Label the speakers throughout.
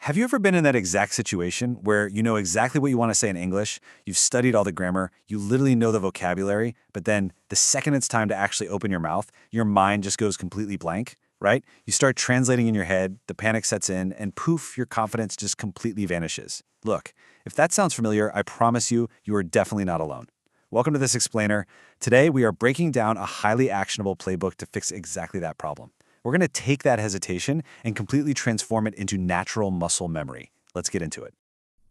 Speaker 1: Have you ever been in that exact situation where you know exactly what you want to say in English, you've studied all the grammar, you literally know the vocabulary, but then the second it's time to actually open your mouth, your mind just goes completely blank, right? You start translating in your head, the panic sets in, and poof, your confidence just completely vanishes. Look, if that sounds familiar, I promise you, you are definitely not alone. Welcome to This Explainer. Today, we are breaking down a highly actionable playbook to fix exactly that problem. We're going to take that hesitation and completely transform it into natural muscle memory. Let's get into it.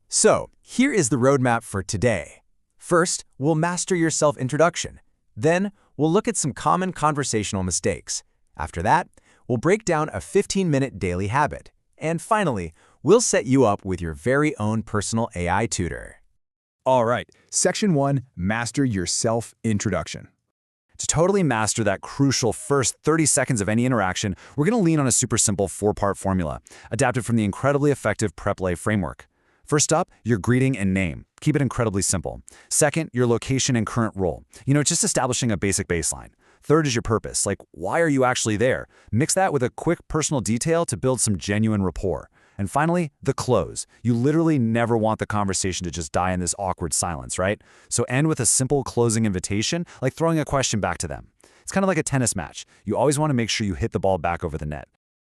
Speaker 2: So, here is the roadmap for today. First, we'll master your self-introduction. Then, we'll look at some common conversational mistakes. After that, we'll break down a 15-minute daily habit. And finally, we'll set you up with your very own personal AI tutor.
Speaker 3: All right, Section 1, Master Your Self-Introduction.
Speaker 1: To totally master that crucial first 30 seconds of any interaction, we're going to lean on a super simple 4-part formula, adapted from the incredibly effective Prep-Lay framework. First up, your greeting and name. Keep it incredibly simple. Second, your location and current role. Just establishing a basic baseline. Third is your purpose, like why are you actually there? Mix that with a quick personal detail to build some genuine rapport. And finally, the close. You literally never want the conversation to just die in this awkward silence, right? So end with a simple closing invitation, like throwing a question back to them. It's kind of like a tennis match. You always want to make sure you hit the ball back over the net.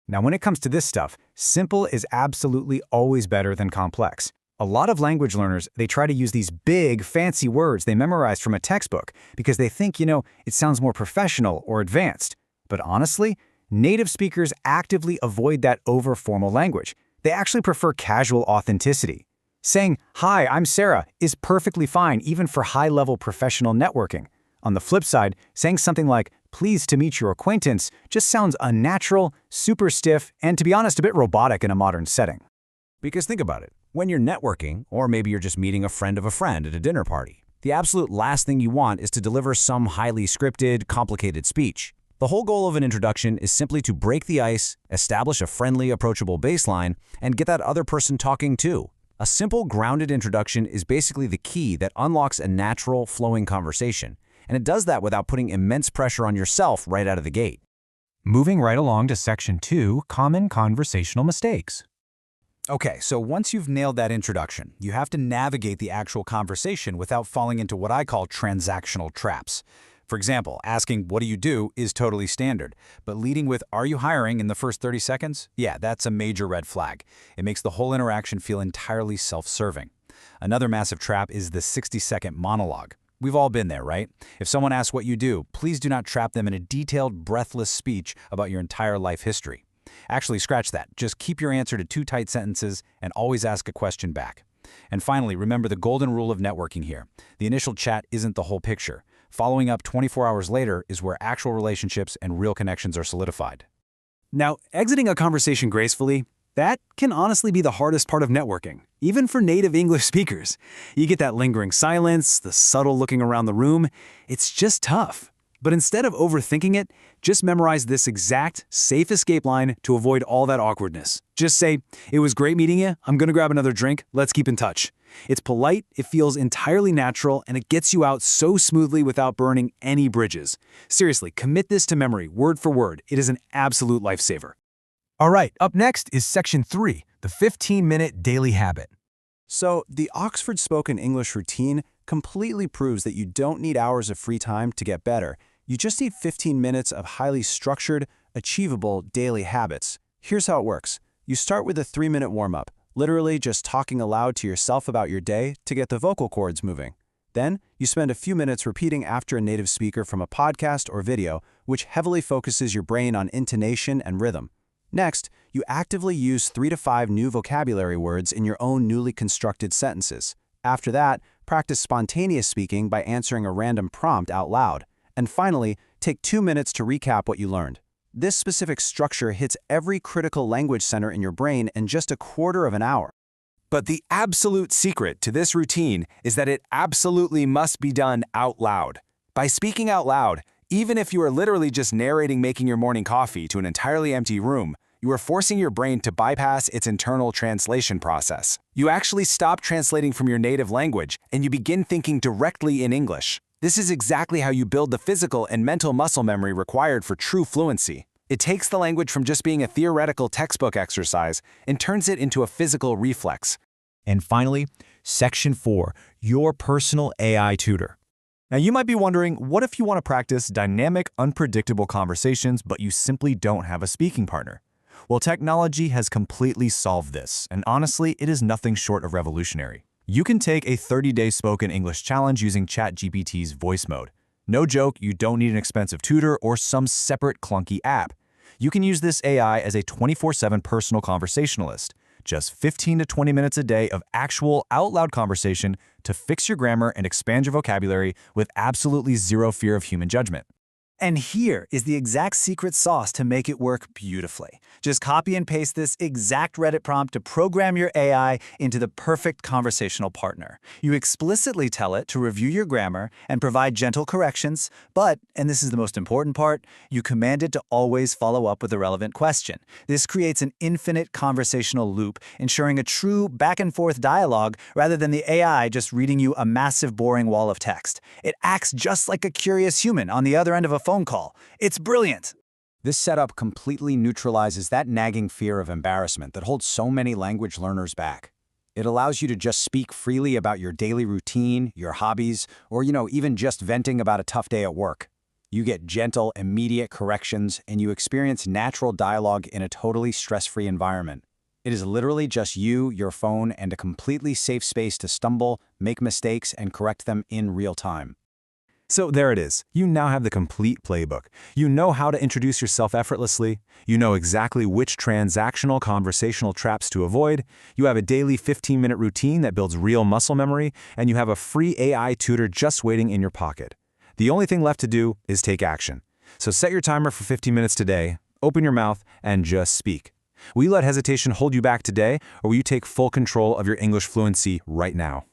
Speaker 4: Now, when it comes to this stuff, simple is absolutely always better than complex. A lot of language learners, they try to use these big, fancy words they memorized from a textbook because they think, it sounds more professional or advanced. But honestly, native speakers actively avoid that over-formal language. They actually prefer casual authenticity. Saying, "Hi, I'm Sarah," is perfectly fine even for high-level professional networking. On the flip side, saying something like, "Pleased to meet your acquaintance," just sounds unnatural, super stiff, and to be honest, a bit robotic in a modern setting.
Speaker 2: Because think about it. When you're networking, or maybe you're just meeting a friend at a dinner party, the absolute last thing you want is to deliver some highly scripted, complicated speech. The whole goal of an introduction is simply to break the ice, establish a friendly, approachable baseline, and get that other person talking too. A simple, grounded introduction is basically the key that unlocks a natural, flowing conversation, and it does that without putting immense pressure on yourself right out of the gate.
Speaker 4: Moving right along to Section 2, Common Conversational Mistakes.
Speaker 1: Okay, so once you've nailed that introduction, you have to navigate the actual conversation without falling into what I call transactional traps. For example, asking, "What do you do?" is totally standard, but leading with, "Are you hiring?" in the first 30 seconds? Yeah, that's a major red flag. It makes the whole interaction feel entirely self-serving. Another massive trap is the 60-second monologue. We've all been there, right? If someone asks what you do, please do not trap them in a detailed, breathless speech about your entire life history. Actually, scratch that. Just keep your answer to 2 tight sentences and always ask a question back. And finally, remember the golden rule of networking here. The initial chat isn't the whole picture. Following up 24 hours later is where actual relationships and real connections are solidified. Now, exiting a conversation gracefully, that can honestly be the hardest part of networking, even for native English speakers. You get that lingering silence, the subtle looking around the room. It's just tough. But instead of overthinking it, just memorize this exact, safe escape line to avoid all that awkwardness. Just say, "It was great meeting you. I'm gonna grab another drink. Let's keep in touch." It's polite, it feels entirely natural, and it gets you out so smoothly without burning any bridges. Seriously, commit this to memory, word for word. It is an absolute lifesaver.
Speaker 4: All right, up next is Section 3, the 15-minute daily habit.
Speaker 1: So, the Oxford Spoken English routine completely proves that you don't need hours of free time to get better. You just need 15 minutes of highly structured, achievable daily habits. Here's how it works. You start with a 3-minute warm-up, literally just talking aloud to yourself about your day to get the vocal cords moving. Then, you spend a few minutes repeating after a native speaker from a podcast or video, which heavily focuses your brain on intonation and rhythm. Next, you actively use 3 to 5 new vocabulary words in your own newly constructed sentences. After that, practice spontaneous speaking by answering a random prompt out loud. And finally, take 2 minutes to recap what you learned. This specific structure hits every critical language center in your brain in just a quarter of an hour. But the absolute secret to this routine is that it absolutely must be done out loud. By speaking out loud, even if you are literally just narrating making your morning coffee to an entirely empty room, you are forcing your brain to bypass its internal translation process. You actually stop translating from your native language, and you begin thinking directly in English. This is exactly how you build the physical and mental muscle memory required for true fluency.
Speaker 2: It takes the language from just being a theoretical textbook exercise and turns it into a physical reflex.
Speaker 5: And finally, Section 4, your personal AI tutor. Now you might be wondering, what if you want to practice dynamic, unpredictable conversations, but you simply don't have a speaking partner? Well, technology has completely solved this, and honestly, it is nothing short of revolutionary. You can take a 30-day spoken English challenge using ChatGPT's voice mode. No joke, you don't need an expensive tutor or some separate clunky app. You can use this AI as a 24/7 personal conversationalist. Just 15 to 20 minutes a day of actual out-loud conversation to fix your grammar and expand your vocabulary with absolutely zero fear of human judgment.
Speaker 4: And here is the exact secret sauce to make it work beautifully. Just copy and paste this exact Reddit prompt to program your AI into the perfect conversational partner. You explicitly tell it to review your grammar and provide gentle corrections, but, and this is the most important part, you command it to always follow up with a relevant question. This creates an infinite conversational loop, ensuring a true back-and-forth dialogue rather than the AI just reading you a massive, boring wall of text. It acts just like a curious human on the other end of a phone call. It's brilliant.
Speaker 1: This setup completely neutralizes that nagging fear of embarrassment that holds so many language learners back. It allows you to just speak freely about your daily routine, your hobbies, or, even just venting about a tough day at work. You get gentle, immediate corrections, and you experience natural dialogue in a totally stress-free environment. It is literally just you, your phone, and a completely safe space to stumble, make mistakes, and correct them in real time.
Speaker 5: So there it is. You now have the complete playbook. You know how to introduce yourself effortlessly. You know exactly which transactional conversational traps to avoid. You have a daily 15-minute routine that builds real muscle memory, and you have a free AI tutor just waiting in your pocket. The only thing left to do is take action. So set your timer for 15 minutes today, open your mouth, and just speak. Will you let hesitation hold you back today, or will you take full control of your English fluency right now?